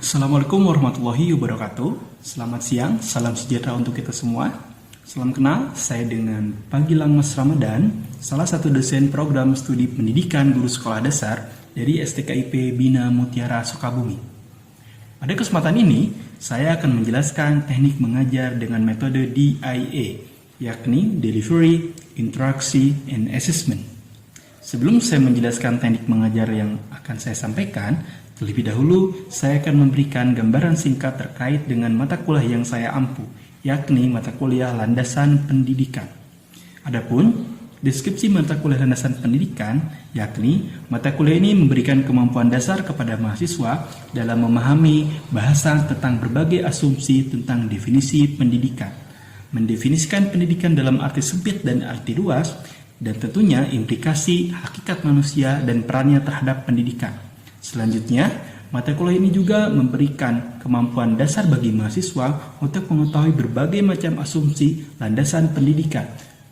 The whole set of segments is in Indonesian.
Assalamualaikum warahmatullahi wabarakatuh. Selamat siang, salam sejahtera untuk kita semua. Salam kenal, saya dengan Pagilang Mas Ramadan, salah satu dosen program studi pendidikan guru sekolah dasar dari STKIP Bina Mutiara Sukabumi. Pada kesempatan ini, saya akan menjelaskan teknik mengajar dengan metode DIA, yakni Delivery, Interaksi, and Assessment. Sebelum saya menjelaskan teknik mengajar yang akan saya sampaikan, terlebih dahulu saya akan memberikan gambaran singkat terkait dengan mata kuliah yang saya ampu, yakni mata kuliah Landasan Pendidikan. Adapun deskripsi mata kuliah Landasan Pendidikan, yakni mata kuliah ini memberikan kemampuan dasar kepada mahasiswa dalam memahami bahasa tentang berbagai asumsi tentang definisi pendidikan, mendefinisikan pendidikan dalam arti sempit dan arti luas, dan tentunya implikasi hakikat manusia dan perannya terhadap pendidikan. Selanjutnya, mata kuliah ini juga memberikan kemampuan dasar bagi mahasiswa untuk mengetahui berbagai macam asumsi landasan pendidikan,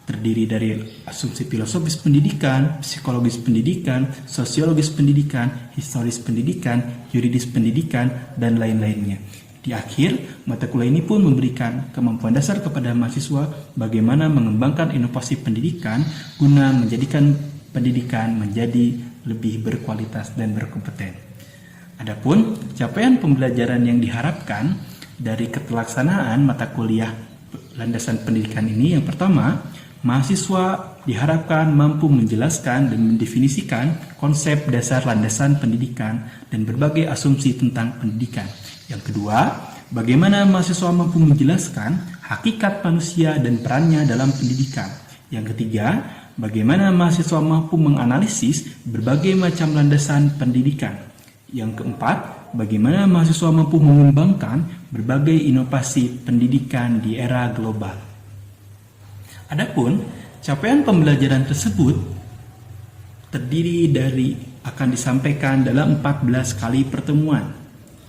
terdiri dari asumsi filosofis pendidikan, psikologis pendidikan, sosiologis pendidikan, historis pendidikan, yuridis pendidikan, dan lain-lainnya. Di akhir, mata kuliah ini pun memberikan kemampuan dasar kepada mahasiswa bagaimana mengembangkan inovasi pendidikan guna menjadikan pendidikan menjadi lebih berkualitas dan berkompeten. Adapun capaian pembelajaran yang diharapkan dari ketelaksanaan mata kuliah landasan pendidikan ini, yang pertama, mahasiswa diharapkan mampu menjelaskan dan mendefinisikan konsep dasar landasan pendidikan dan berbagai asumsi tentang pendidikan. Yang kedua, bagaimana mahasiswa mampu menjelaskan hakikat manusia dan perannya dalam pendidikan. Yang ketiga, bagaimana mahasiswa mampu menganalisis berbagai macam landasan pendidikan. Yang keempat, bagaimana mahasiswa mampu mengembangkan berbagai inovasi pendidikan di era global. Adapun capaian pembelajaran tersebut terdiri dari akan disampaikan dalam 14 kali pertemuan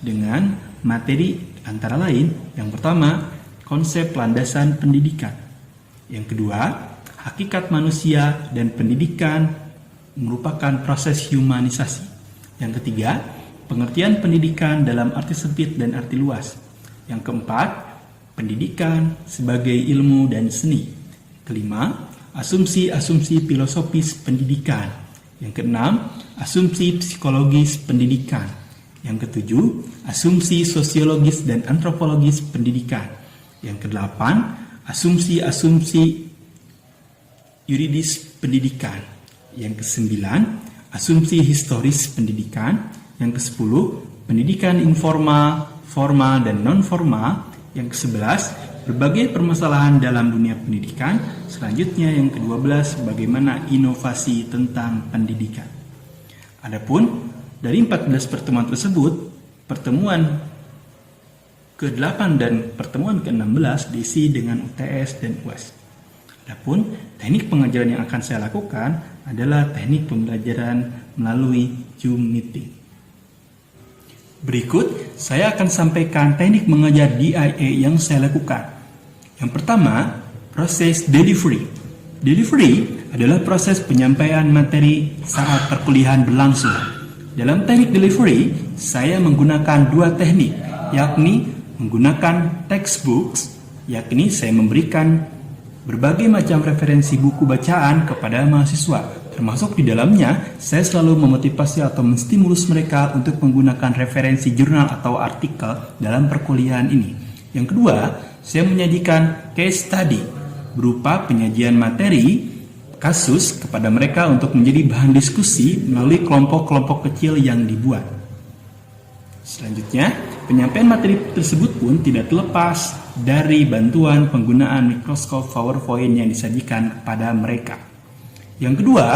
dengan materi antara lain, yang pertama, konsep landasan pendidikan. Yang kedua, hakikat manusia dan pendidikan merupakan proses humanisasi. Yang ketiga, pengertian pendidikan dalam arti sempit dan arti luas. Yang keempat, pendidikan sebagai ilmu dan seni. Kelima, asumsi-asumsi filosofis pendidikan. Yang keenam, asumsi psikologis pendidikan. Yang ketujuh, asumsi sosiologis dan antropologis pendidikan. Yang kedelapan, asumsi-asumsi yuridis pendidikan. Yang kesembilan, asumsi historis pendidikan. Yang kesepuluh, pendidikan informal, formal, dan non-formal. Yang kesebelas, berbagai permasalahan dalam dunia pendidikan. Selanjutnya yang ke-12, bagaimana inovasi tentang pendidikan. Adapun dari 14 pertemuan tersebut, pertemuan ke-8 dan pertemuan ke-16 diisi dengan UTS dan UAS. Adapun teknik pengajaran yang akan saya lakukan adalah teknik pembelajaran melalui Zoom meeting. Berikut saya akan sampaikan teknik mengajar DIA yang saya lakukan. Yang pertama, proses delivery. Delivery adalah proses penyampaian materi saat perkuliahan berlangsung. Dalam teknik delivery, saya menggunakan dua teknik, yakni menggunakan textbooks, yakni saya memberikan berbagai macam referensi buku bacaan kepada mahasiswa. Termasuk di dalamnya, saya selalu memotivasi atau menstimulus mereka untuk menggunakan referensi jurnal atau artikel dalam perkuliahan ini. Yang kedua, saya menyajikan case study berupa penyajian materi kasus kepada mereka untuk menjadi bahan diskusi melalui kelompok-kelompok kecil yang dibuat. Selanjutnya, penyampaian materi tersebut pun tidak terlepas dari bantuan penggunaan mikroskop PowerPoint yang disajikan kepada mereka. Yang kedua,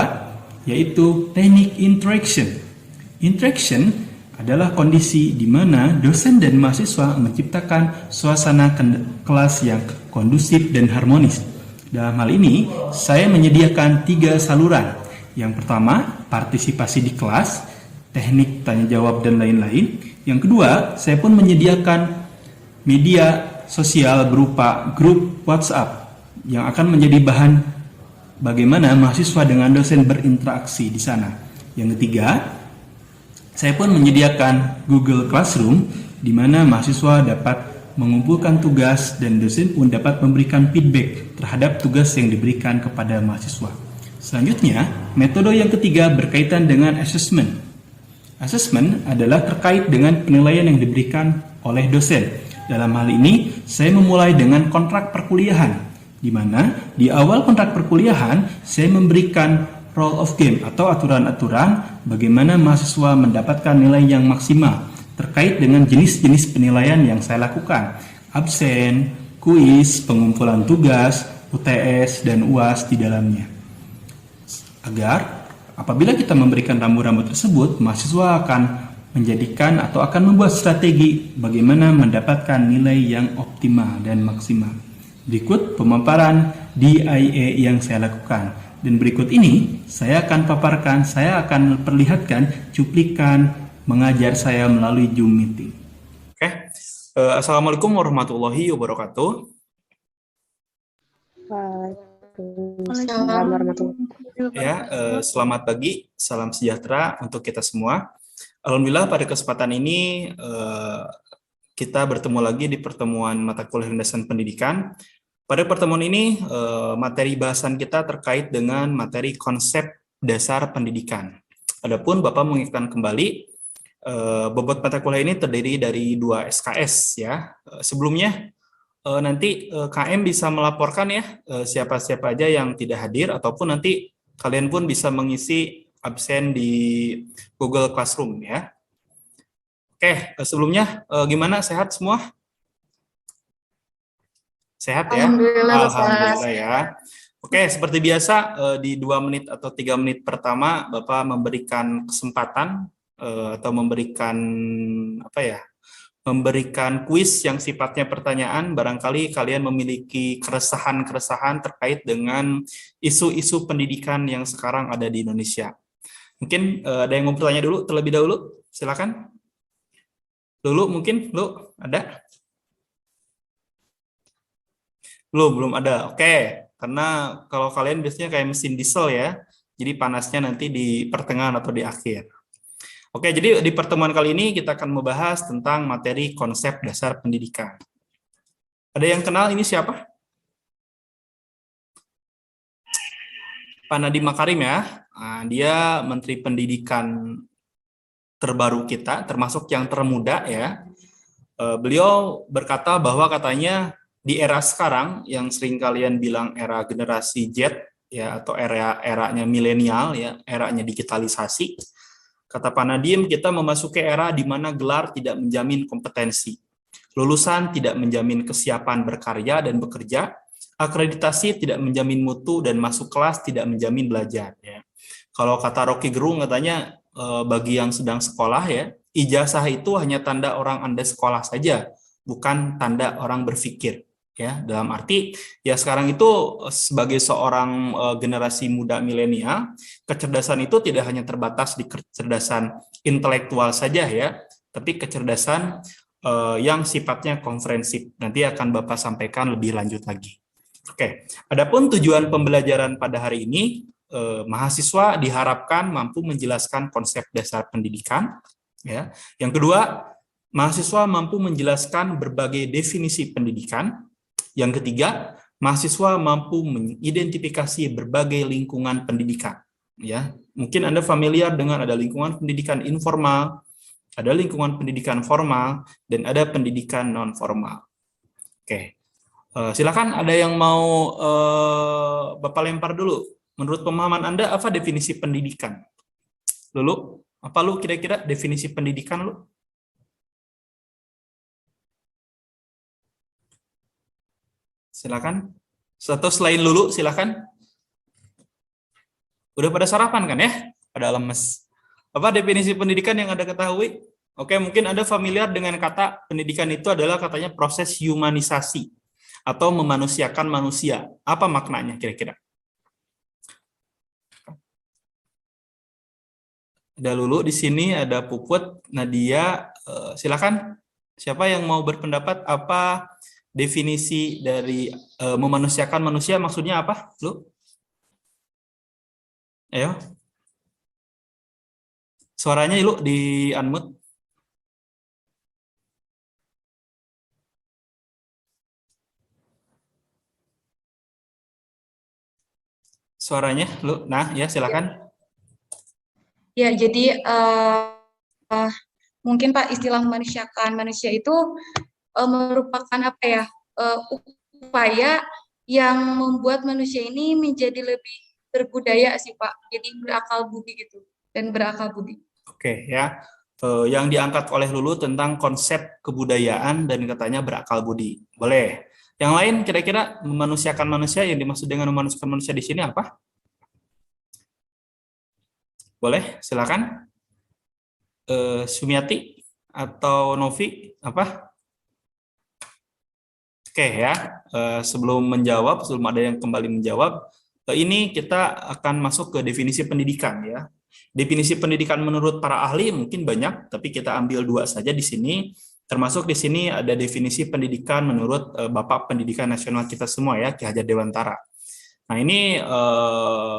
yaitu teknik interaction. Interaction adalah kondisi di mana dosen dan mahasiswa menciptakan suasana kelas yang kondusif dan harmonis. Dalam hal ini, saya menyediakan 3 saluran. Yang pertama, partisipasi di kelas, teknik tanya jawab, dan lain-lain. Yang kedua, saya pun menyediakan media sosial berupa grup WhatsApp yang akan menjadi bahan bagaimana mahasiswa dengan dosen berinteraksi di sana. Yang ketiga, saya pun menyediakan Google Classroom di mana mahasiswa dapat mengumpulkan tugas dan dosen pun dapat memberikan feedback terhadap tugas yang diberikan kepada mahasiswa. Selanjutnya, metode yang ketiga berkaitan dengan assessment. Assessment adalah terkait dengan penilaian yang diberikan oleh dosen. Dalam hal ini, saya memulai dengan kontrak perkuliahan, di mana di awal kontrak perkuliahan saya memberikan rule of game atau aturan-aturan bagaimana mahasiswa mendapatkan nilai yang maksimal terkait dengan jenis-jenis penilaian yang saya lakukan, absen, kuis, pengumpulan tugas, UTS, dan UAS di dalamnya. Agar apabila kita memberikan rambu-rambu tersebut, mahasiswa akan menjadikan atau akan membuat strategi bagaimana mendapatkan nilai yang optimal dan maksimal. Berikut pemaparan DIE yang saya lakukan. Dan berikut ini saya akan paparkan, saya akan perlihatkan cuplikan mengajar saya melalui Zoom meeting. Oke. Assalamualaikum warahmatullahi wabarakatuh. Waalaikumsalam warahmatullahi wabarakatuh. Ya, selamat pagi, salam sejahtera untuk kita semua. Alhamdulillah pada kesempatan ini kita bertemu lagi di pertemuan mata kuliah landasan pendidikan. Pada pertemuan ini materi bahasan kita terkait dengan materi konsep dasar pendidikan. Adapun Bapak mengingatkan kembali bobot mata kuliah ini terdiri dari 2 SKS ya. Sebelumnya nanti KM bisa melaporkan ya siapa-siapa aja yang tidak hadir ataupun nanti kalian pun bisa mengisi absen di Google Classroom ya. Oke, sebelumnya gimana, sehat semua? Sehat ya? Alhamdulillah ya. Oke, seperti biasa di 2 menit atau 3 menit pertama Bapak memberikan kesempatan atau memberikan apa ya? Memberikan kuis yang sifatnya pertanyaan. Barangkali kalian memiliki keresahan-keresahan terkait dengan isu-isu pendidikan yang sekarang ada di Indonesia. Mungkin ada yang mau bertanya dulu terlebih dahulu? Silakan. Lulu mungkin, Lu ada? Belum ada. Oke, karena kalau kalian biasanya kayak mesin diesel ya, jadi panasnya nanti di pertengahan atau di akhir. Oke, jadi di pertemuan kali ini kita akan membahas tentang materi konsep dasar pendidikan. Ada yang kenal ini siapa? Pak Nadiem Makarim ya. Nah, dia Menteri Pendidikan terbaru kita, termasuk yang termuda ya. Beliau berkata bahwa katanya di era sekarang yang sering kalian bilang era generasi Z ya, atau eranya milenial ya, eranya digitalisasi. Kata Pak Nadiem, kita memasuki era di mana gelar tidak menjamin kompetensi, lulusan tidak menjamin kesiapan berkarya dan bekerja, akreditasi tidak menjamin mutu, dan masuk kelas tidak menjamin belajar. Ya. Kalau kata Rocky Gerung katanya bagi yang sedang sekolah ya, ijazah itu hanya tanda orang Anda sekolah saja, bukan tanda orang berpikir. Ya, dalam arti ya sekarang itu sebagai seorang generasi muda milenial, kecerdasan itu tidak hanya terbatas di kecerdasan intelektual saja ya, tapi kecerdasan yang sifatnya komprehensif. Nanti akan Bapak sampaikan lebih lanjut lagi. Oke, adapun tujuan pembelajaran pada hari ini, mahasiswa diharapkan mampu menjelaskan konsep dasar pendidikan. Ya. Yang kedua, mahasiswa mampu menjelaskan berbagai definisi pendidikan. Yang ketiga, mahasiswa mampu mengidentifikasi berbagai lingkungan pendidikan. Ya, mungkin Anda familiar dengan ada lingkungan pendidikan informal, ada lingkungan pendidikan formal, dan ada pendidikan non formal. Oke, silakan ada yang mau Bapak lempar dulu. Menurut pemahaman Anda, apa definisi pendidikan? Lulu, apa lu kira-kira definisi pendidikan lu? Silakan. Atau selain Lulu, silakan. Udah pada sarapan kan ya? Pada lemes. Apa definisi pendidikan yang Anda ketahui? Oke, mungkin Anda familiar dengan kata pendidikan itu adalah katanya proses humanisasi atau memanusiakan manusia. Apa maknanya kira-kira? Ada Lulu di sini, ada Puput, Nadia, silakan. Siapa yang mau berpendapat apa definisi dari memanusiakan manusia maksudnya apa, Lu? Ayo. Suaranya Lu di unmute. suaranya, lu. Nah, ya silakan. Ya, jadi mungkin Pak istilah memanusiakan manusia itu merupakan apa ya upaya yang membuat manusia ini menjadi lebih berbudaya sih Pak. Jadi berakal budi gitu dan berakal budi. Oke ya. Yang diangkat oleh Lulu tentang konsep kebudayaan dan katanya berakal budi. Boleh. Yang lain kira-kira memanusiakan manusia, yang dimaksud dengan memanusiakan manusia di sini apa? Boleh, silakan. Sumiati atau Novi apa? Oke ya. Sebelum menjawab, sebelum ada yang kembali menjawab, ini kita akan masuk ke definisi pendidikan ya. Definisi pendidikan menurut para ahli mungkin banyak, tapi kita ambil dua saja di sini. Termasuk di sini ada definisi pendidikan menurut Bapak Pendidikan Nasional kita semua ya, Ki Hajar Dewantara. Nah ini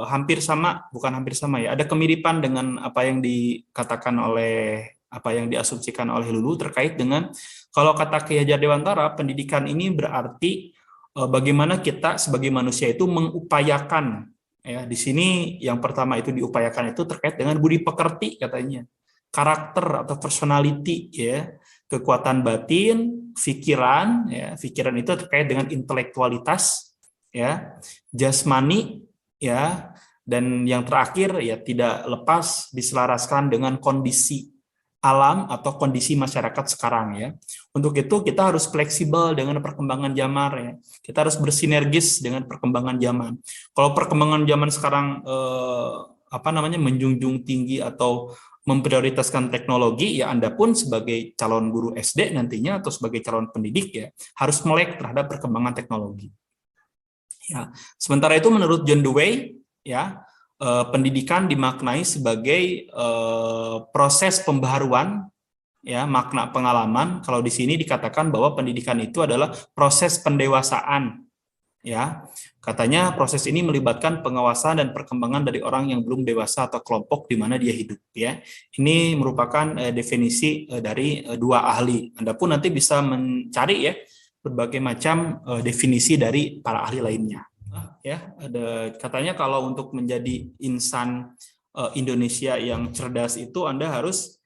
hampir sama, bukan hampir sama ya, ada kemiripan dengan apa yang dikatakan oleh, apa yang diasumsikan oleh Lulu terkait dengan kalau kata Ki Hajar Dewantara, pendidikan ini berarti bagaimana kita sebagai manusia itu mengupayakan. Ya, di sini yang pertama itu diupayakan itu terkait dengan budi pekerti katanya, karakter atau personality ya, kekuatan batin, pikiran ya, pikiran itu terkait dengan intelektualitas ya, jasmani ya, dan yang terakhir ya tidak lepas diselaraskan dengan kondisi alam atau kondisi masyarakat sekarang ya. Untuk itu kita harus fleksibel dengan perkembangan zaman ya. Kita harus bersinergis dengan perkembangan zaman. Kalau perkembangan zaman sekarang menjunjung tinggi atau memprioritaskan teknologi, ya Anda pun sebagai calon guru SD nantinya atau sebagai calon pendidik ya harus melek terhadap perkembangan teknologi. Ya, sementara itu menurut John Dewey ya, pendidikan dimaknai sebagai proses pembaharuan ya, makna pengalaman. Kalau di sini dikatakan bahwa pendidikan itu adalah proses pendewasaan ya. Katanya proses ini melibatkan pengawasan dan perkembangan dari orang yang belum dewasa atau kelompok di mana dia hidup ya. Ini merupakan definisi dari dua ahli. Anda pun nanti bisa mencari ya berbagai macam definisi dari para ahli lainnya. Ya, ada katanya kalau untuk menjadi insan Indonesia yang cerdas itu Anda harus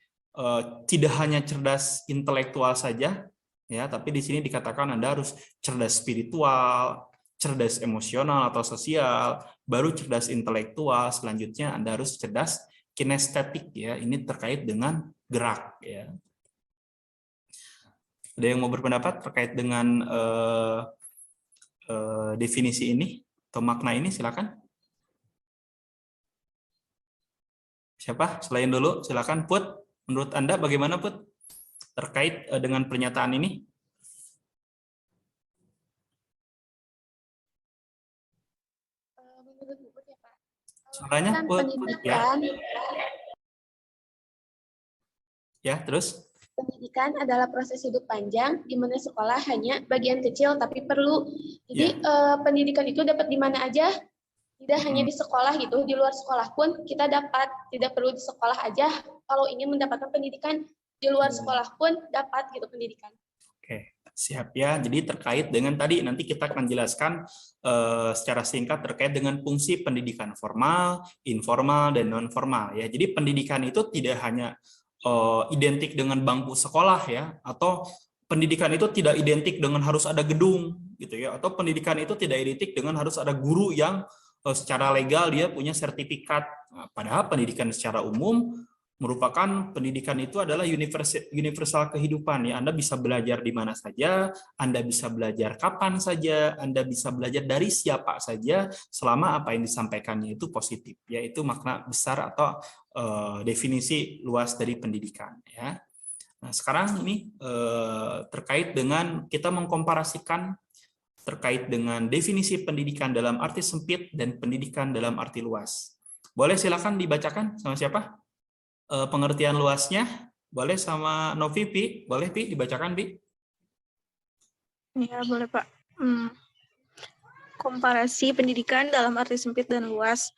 tidak hanya cerdas intelektual saja ya, tapi di sini dikatakan Anda harus cerdas spiritual, cerdas emosional atau sosial, baru cerdas intelektual, selanjutnya Anda harus cerdas kinestetik ya. Ini terkait dengan gerak ya. Ada yang mau berpendapat terkait dengan definisi ini atau makna ini? Silakan. Siapa? Selain dulu, silakan Put. Menurut Anda bagaimana Put terkait dengan pernyataan ini? Menurut Ibu ya Pak. Suaranya Put, Pendidikan, ya terus? pendidikan adalah proses hidup panjang di mana sekolah hanya bagian kecil tapi perlu. Jadi pendidikan itu dapat di mana aja, tidak hanya di sekolah gitu, di luar sekolah pun kita dapat, tidak perlu di sekolah aja. Kalau ingin mendapatkan pendidikan di luar sekolah pun dapat gitu pendidikan. Oke, siap ya. Jadi terkait dengan tadi nanti kita akan jelaskan secara singkat terkait dengan fungsi pendidikan formal, informal, dan non formal ya. Jadi pendidikan itu tidak hanya identik dengan bangku sekolah ya, atau pendidikan itu tidak identik dengan harus ada gedung gitu ya, atau pendidikan itu tidak identik dengan harus ada guru yang secara legal dia punya sertifikat. Nah, padahal pendidikan secara umum merupakan pendidikan itu adalah universal kehidupan ya. Anda bisa belajar di mana saja, Anda bisa belajar kapan saja, Anda bisa belajar dari siapa saja selama apa yang disampaikannya itu positif. Yaitu makna besar atau definisi luas dari pendidikan ya. Nah, sekarang ini terkait dengan kita mengkomparasikan terkait dengan definisi pendidikan dalam arti sempit dan pendidikan dalam arti luas. Boleh silakan dibacakan sama siapa? Pengertian luasnya boleh sama Novi, Pi. Boleh Pi dibacakan Pi? Ya boleh Pak. Komparasi pendidikan dalam arti sempit dan luas.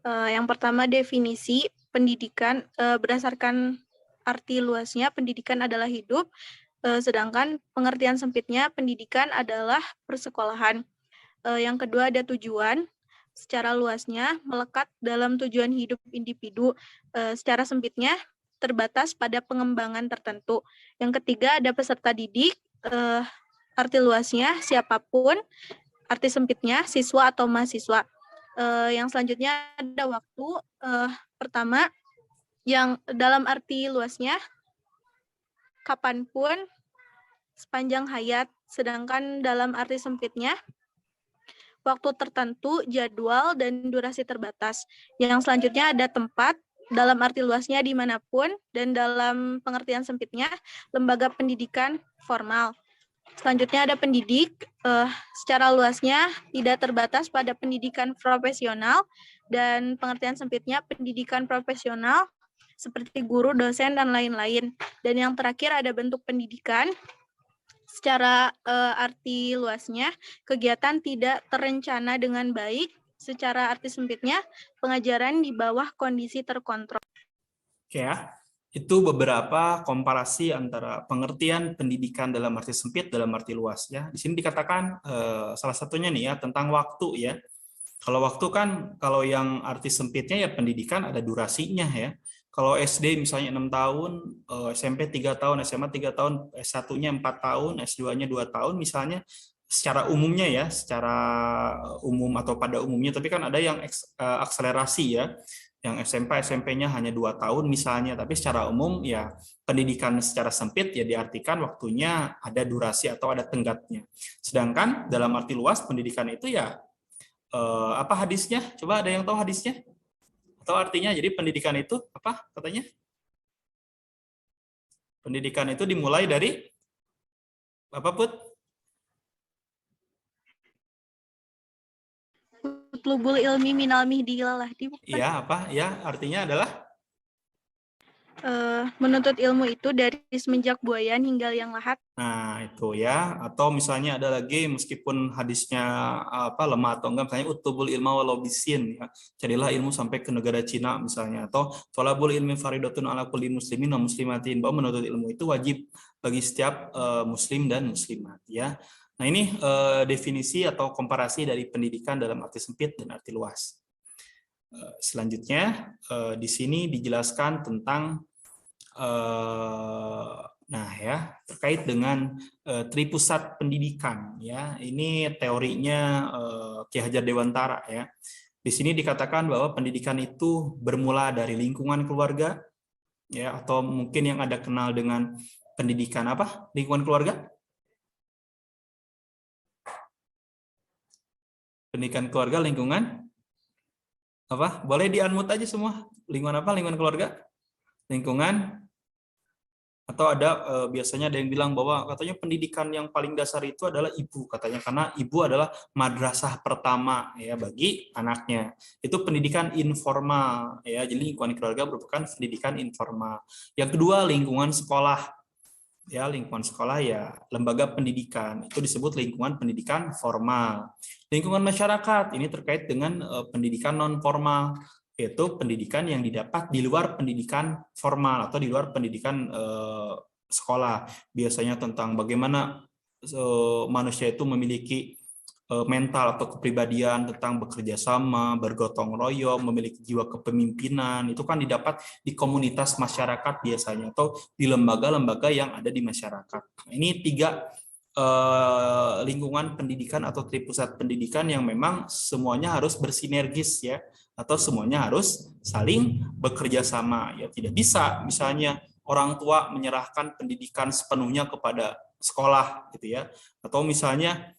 Yang pertama definisi pendidikan berdasarkan arti luasnya pendidikan adalah hidup, sedangkan pengertian sempitnya pendidikan adalah persekolahan. Yang kedua ada tujuan. secara luasnya melekat dalam tujuan hidup individu, secara sempitnya terbatas pada pengembangan tertentu. Yang ketiga ada peserta didik, arti luasnya siapapun, arti sempitnya siswa atau mahasiswa. Yang selanjutnya ada waktu, pertama yang dalam arti luasnya kapanpun sepanjang hayat, sedangkan dalam arti sempitnya waktu tertentu, jadwal, dan durasi terbatas. Yang selanjutnya ada tempat, dalam arti luasnya dimanapun, dan dalam pengertian sempitnya, lembaga pendidikan formal. Selanjutnya ada pendidik, secara luasnya tidak terbatas pada pendidikan profesional, dan pengertian sempitnya pendidikan profesional, seperti guru, dosen, dan lain-lain. Dan yang terakhir ada bentuk pendidikan, secara arti luasnya, kegiatan tidak terencana dengan baik, secara arti sempitnya, pengajaran di bawah kondisi terkontrol. Oke ya, itu beberapa komparasi antara pengertian pendidikan dalam arti sempit, dalam arti luas ya. Di sini dikatakan salah satunya nih ya, tentang waktu ya. Kalau waktu kan, kalau yang arti sempitnya ya pendidikan ada durasinya ya. Kalau SD misalnya 6 tahun, SMP 3 tahun, SMA 3 tahun, S1-nya 4 tahun, S2-nya 2 tahun misalnya, secara umumnya ya, secara umum atau pada umumnya, tapi kan ada yang akselerasi ya, yang SMP-nya hanya 2 tahun misalnya, tapi secara umum ya pendidikan secara sempit ya diartikan waktunya ada durasi atau ada tenggatnya. Sedangkan dalam arti luas pendidikan itu ya, apa hadisnya? Coba ada yang tahu hadisnya? Atau artinya, jadi pendidikan itu apa katanya? Pendidikan itu dimulai dari apa, Put? Utlubul ilmi minal mihdi ilal lahdi. Iya, apa? Ya, artinya adalah menuntut ilmu itu dari semenjak buayan hingga liang lahat. nah itu ya, atau misalnya ada lagi meskipun hadisnya apa lemah atau enggak, misalnya utubul ilma walau bisin ya, carilah ilmu sampai ke negara Cina misalnya, atau thalabul ilmi faridatun ala kulli muslimin wa muslimatin, bahwa menuntut ilmu itu wajib bagi setiap muslim dan muslimat ya. Nah ini definisi atau komparasi dari pendidikan dalam arti sempit dan arti luas. Selanjutnya di sini dijelaskan tentang nah ya, terkait dengan tripusat pendidikan ya. Ini teorinya Ki Hajar Dewantara ya. Di sini dikatakan bahwa pendidikan itu bermula dari lingkungan keluarga ya, atau mungkin yang ada kenal dengan pendidikan apa? Lingkungan keluarga? Pendidikan keluarga, lingkungan apa? Boleh di-unmute aja semua. Lingkungan apa? Lingkungan keluarga? Lingkungan, atau ada biasanya ada yang bilang bahwa katanya pendidikan yang paling dasar itu adalah ibu katanya, karena ibu adalah madrasah pertama ya bagi anaknya. Itu pendidikan informal ya. Jadi lingkungan keluarga merupakan pendidikan informal. Yang kedua lingkungan sekolah. Ya, lingkungan sekolah ya lembaga pendidikan, itu disebut lingkungan pendidikan formal. Lingkungan masyarakat ini terkait dengan pendidikan non formal, yaitu pendidikan yang didapat di luar pendidikan formal atau di luar pendidikan sekolah. Biasanya tentang bagaimana manusia itu memiliki mental atau kepribadian, tentang bekerja sama, bergotong royong, memiliki jiwa kepemimpinan, itu kan didapat di komunitas masyarakat biasanya, atau di lembaga-lembaga yang ada di masyarakat. Ini 3 lingkungan pendidikan atau tripusat pendidikan yang memang semuanya harus bersinergis ya, atau semuanya harus saling bekerja sama ya. Tidak bisa misalnya orang tua menyerahkan pendidikan sepenuhnya kepada sekolah gitu ya, atau misalnya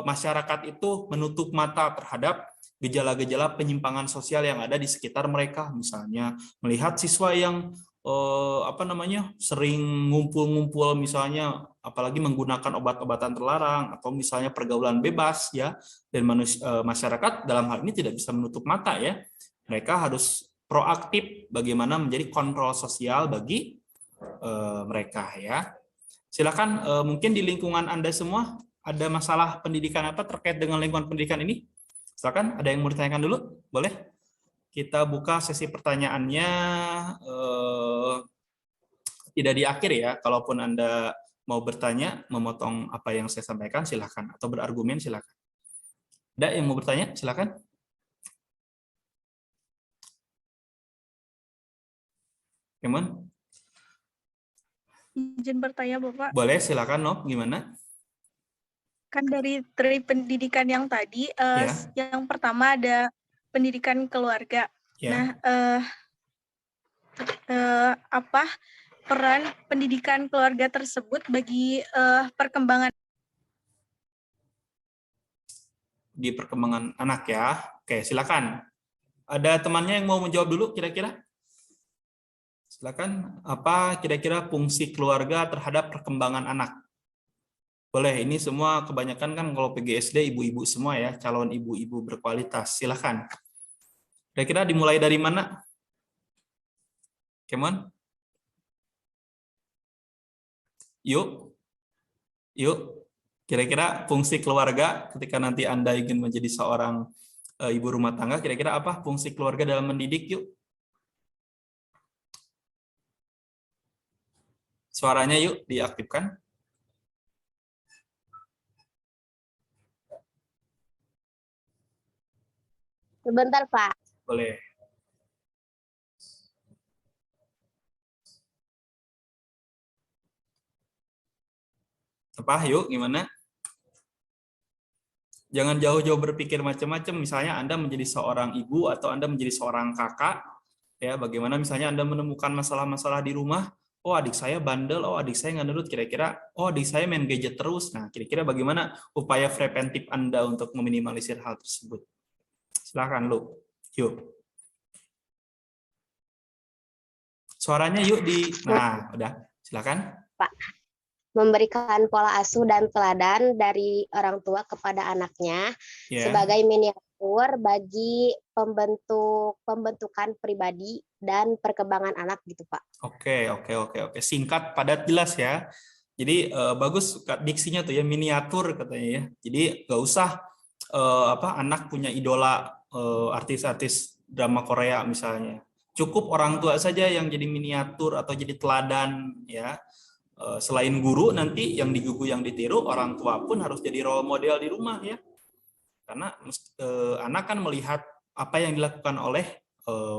masyarakat itu menutup mata terhadap gejala-gejala penyimpangan sosial yang ada di sekitar mereka, misalnya melihat siswa yang sering ngumpul-ngumpul misalnya, apalagi menggunakan obat-obatan terlarang, atau misalnya pergaulan bebas ya, dan masyarakat dalam hal ini tidak bisa menutup mata ya, mereka harus proaktif bagaimana menjadi kontrol sosial bagi mereka ya. Silakan, mungkin di lingkungan Anda semua ada masalah pendidikan apa terkait dengan lingkungan pendidikan ini? Silakan, ada yang mau ditanyakan dulu? Boleh? Kita buka sesi pertanyaannya, tidak di akhir ya. Kalaupun Anda mau bertanya, memotong apa yang saya sampaikan, silakan. Atau berargumen, silakan. Ada yang mau bertanya? Silakan. Gimana? Izin bertanya, Bapak. Boleh, silakan, Nov. Gimana? Kan dari pendidikan yang tadi, Ya. yang pertama ada pendidikan keluarga. Ya. Nah, apa peran pendidikan keluarga tersebut bagi perkembangan? Di perkembangan anak ya. Oke, silakan. Ada temannya yang mau menjawab dulu kira-kira? Silakan. Apa kira-kira fungsi keluarga terhadap perkembangan anak? Boleh, ini semua kebanyakan kan kalau PGSD ibu-ibu semua ya, calon ibu-ibu berkualitas. Silakan. Kira-kira dimulai dari mana? Kemon? Yuk. Yuk. Kira-kira fungsi keluarga ketika nanti Anda ingin menjadi seorang ibu rumah tangga, kira-kira apa fungsi keluarga dalam mendidik? Yuk. Suaranya yuk diaktifkan. Sebentar, Pak. Boleh. Apa? Yuk, gimana? Jangan jauh-jauh berpikir macam-macam. Misalnya Anda menjadi seorang ibu atau Anda menjadi seorang kakak, ya bagaimana misalnya Anda menemukan masalah-masalah di rumah, oh adik saya bandel, oh adik saya nggak nurut, kira-kira, oh adik saya main gadget terus. Nah, kira-kira bagaimana upaya preventif Anda untuk meminimalisir hal tersebut? Silakan lu. Yuk. Suaranya yuk di. Nah, udah. Silakan. Pak, memberikan pola asuh dan teladan dari orang tua kepada anaknya sebagai miniatur bagi pembentukan pribadi dan perkembangan anak gitu, Pak. Oke. Singkat, padat, jelas ya. Jadi bagus diksinya tuh ya, miniatur katanya ya. Jadi nggak usah anak punya idola artis-artis drama Korea misalnya. Cukup orang tua saja yang jadi miniatur atau jadi teladan ya. Selain guru nanti yang digugu yang ditiru, orang tua pun harus jadi role model di rumah ya. Karena anak kan melihat apa yang dilakukan oleh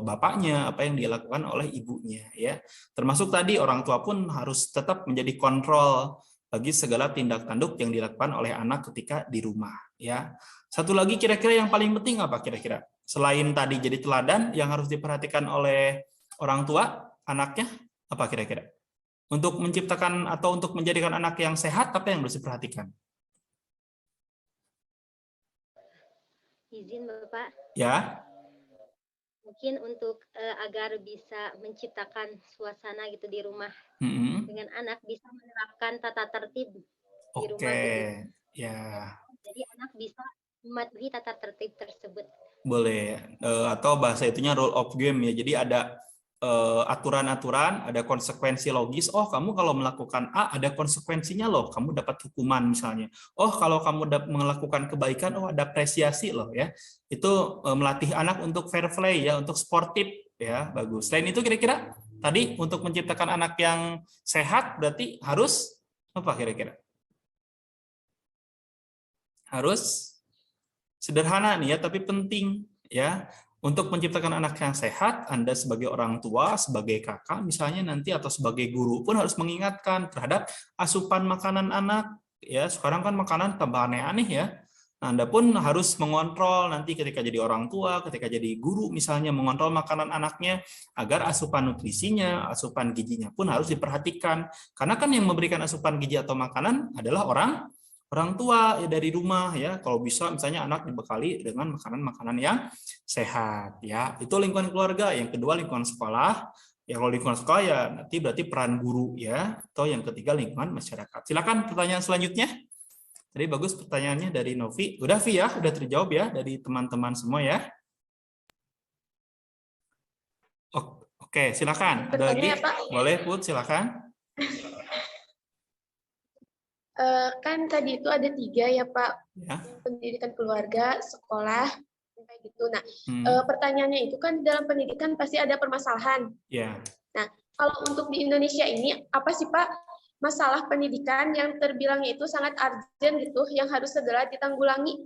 bapaknya, apa yang dilakukan oleh ibunya ya. Termasuk tadi orang tua pun harus tetap menjadi kontrol bagi segala tindak tanduk yang dilakukan oleh anak ketika di rumah ya. Satu lagi kira-kira yang paling penting apa kira-kira? Selain tadi jadi teladan yang harus diperhatikan oleh orang tua anaknya, apa kira-kira? Untuk menciptakan atau untuk menjadikan anak yang sehat, apa yang harus diperhatikan? Izin Bapak. Ya. Mungkin untuk agar bisa menciptakan suasana gitu di rumah dengan anak, bisa menerapkan tata tertib di rumah. Oke, ya. Jadi anak bisa mematuhi tata tertib tersebut. Boleh, atau bahasa itunya rule of game ya. Jadi ada aturan-aturan, ada konsekuensi logis. Oh, kamu kalau melakukan A ada konsekuensinya loh, kamu dapat hukuman misalnya. Oh, kalau kamu melakukan kebaikan, oh ada apresiasi loh ya. Itu melatih anak untuk fair play ya, untuk sportif ya, bagus. Selain itu kira-kira tadi untuk menciptakan anak yang sehat berarti harus apa kira-kira? Harus sederhana nih ya, tapi penting ya. Untuk menciptakan anak yang sehat, Anda sebagai orang tua, sebagai kakak misalnya nanti atau sebagai guru pun harus mengingatkan terhadap asupan makanan anak. Ya, sekarang kan makanan tambah aneh-aneh ya. Nah, Anda pun harus mengontrol nanti ketika jadi orang tua, ketika jadi guru misalnya mengontrol makanan anaknya agar asupan nutrisinya, asupan gizinya pun harus diperhatikan. Karena kan yang memberikan asupan gizi atau makanan adalah orang tua ya dari rumah ya. Kalau bisa misalnya anak dibekali dengan makanan-makanan yang sehat ya. Itu lingkungan keluarga. Yang kedua lingkungan sekolah. Ya kalau lingkungan sekolah ya nanti berarti peran guru ya. Atau yang ketiga lingkungan masyarakat. Silakan pertanyaan selanjutnya. Tadi bagus pertanyaannya dari Novi. Udah Vi ya, udah terjawab ya dari teman-teman semua ya. Oke, silakan. Ada lagi? Boleh Put, silakan. Kan tadi itu ada 3 ya Pak, ya. Pendidikan keluarga, sekolah, kayak gitu. Nah, pertanyaannya itu kan dalam pendidikan pasti ada permasalahan. Ya. Nah, kalau untuk di Indonesia ini apa sih Pak masalah pendidikan yang terbilangnya itu sangat urgent gitu, yang harus segera ditanggulangi?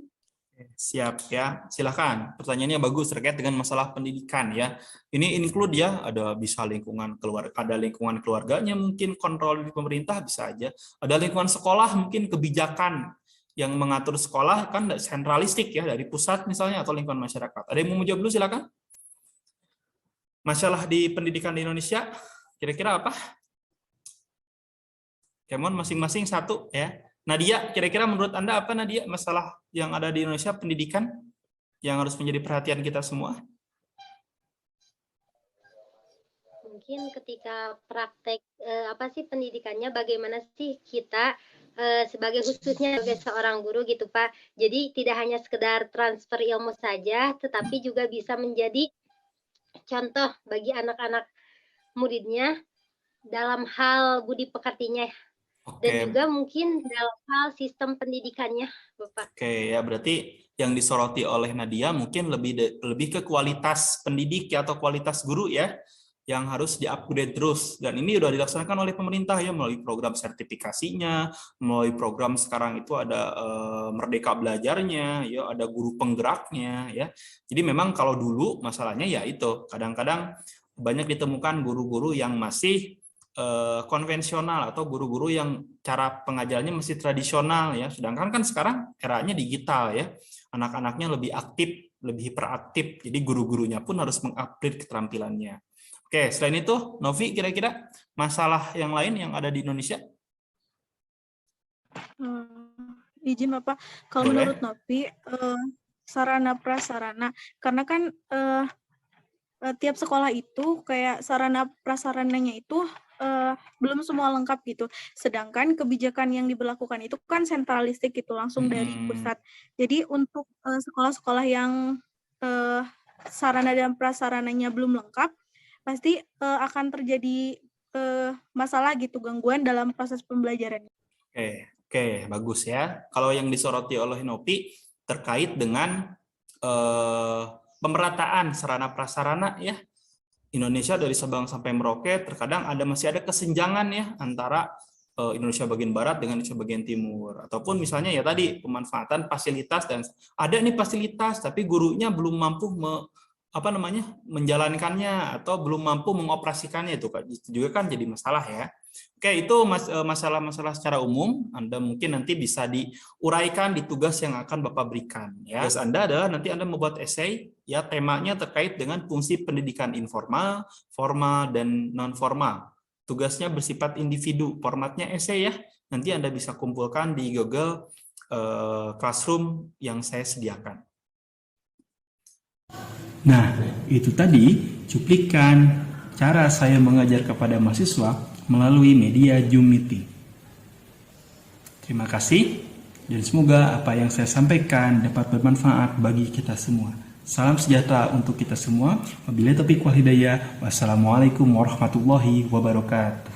Siap ya, silakan. Pertanyaannya bagus terkait dengan masalah pendidikan ya. Ini include ya, ada bisa lingkungan keluarga, ada lingkungan keluarganya mungkin kontrol di pemerintah bisa aja. Ada lingkungan sekolah mungkin kebijakan yang mengatur sekolah kan sentralistik ya dari pusat misalnya atau lingkungan masyarakat. Ada yang mau menjawab dulu silakan. Masalah di pendidikan di Indonesia kira-kira apa? Kemon masing-masing satu ya. Nadia, kira-kira menurut Anda apa Nadia masalah yang ada di Indonesia pendidikan yang harus menjadi perhatian kita semua? Mungkin ketika praktek apa sih pendidikannya, bagaimana sih kita sebagai khususnya sebagai seorang guru gitu Pak. Jadi tidak hanya sekedar transfer ilmu saja, tetapi juga bisa menjadi contoh bagi anak-anak muridnya dalam hal budi pekertinya. Dan juga mungkin dalam hal sistem pendidikannya, Bapak. Oke, ya berarti yang disoroti oleh Nadia mungkin lebih ke kualitas pendidik ya, atau kualitas guru ya, yang harus di-upgrade terus. Dan ini sudah dilaksanakan oleh pemerintah ya, melalui program sertifikasinya, melalui program sekarang itu ada Merdeka Belajarnya, ya ada guru penggeraknya ya. Jadi memang kalau dulu masalahnya ya itu, kadang-kadang banyak ditemukan guru-guru yang masih konvensional atau guru-guru yang cara pengajarannya masih tradisional ya, sedangkan kan sekarang eranya digital ya, anak-anaknya lebih aktif, lebih hiperaktif, jadi guru-gurunya pun harus mengupgrade keterampilannya. Oke, selain itu Novi kira-kira masalah yang lain yang ada di Indonesia? Izin Bapak, kalau menurut Novi sarana prasarana, karena kan tiap sekolah itu kayak sarana prasarananya itu belum semua lengkap gitu. Sedangkan kebijakan yang diberlakukan itu kan sentralistik gitu, langsung dari pusat. Jadi untuk sekolah-sekolah yang sarana dan prasarananya belum lengkap, pasti akan terjadi masalah gitu, gangguan dalam proses pembelajaran. Oke, bagus ya. Kalau yang disoroti oleh Novi terkait dengan pemerataan sarana prasarana ya. Indonesia dari Sabang sampai Merauke terkadang masih ada kesenjangan ya antara Indonesia bagian barat dengan Indonesia bagian timur, ataupun misalnya ya tadi pemanfaatan fasilitas, dan ada nih fasilitas tapi gurunya belum mampu menjalankannya atau belum mampu mengoperasikannya, itu juga kan jadi masalah ya. Oke, itu masalah-masalah secara umum. Anda mungkin nanti bisa diuraikan di tugas yang akan Bapak berikan ya. Tugas Anda adalah nanti Anda membuat esai ya, temanya terkait dengan fungsi pendidikan informal, formal dan non formal. Tugasnya bersifat individu, formatnya esai ya. Nanti Anda bisa kumpulkan di Google Classroom yang saya sediakan. Nah, itu tadi cuplikan cara saya mengajar kepada mahasiswa melalui media Zoom Meeting. Terima kasih, dan semoga apa yang saya sampaikan dapat bermanfaat bagi kita semua. Salam sejahtera untuk kita semua. Wabillahi taufiq wal hidayah. Wassalamualaikum warahmatullahi wabarakatuh.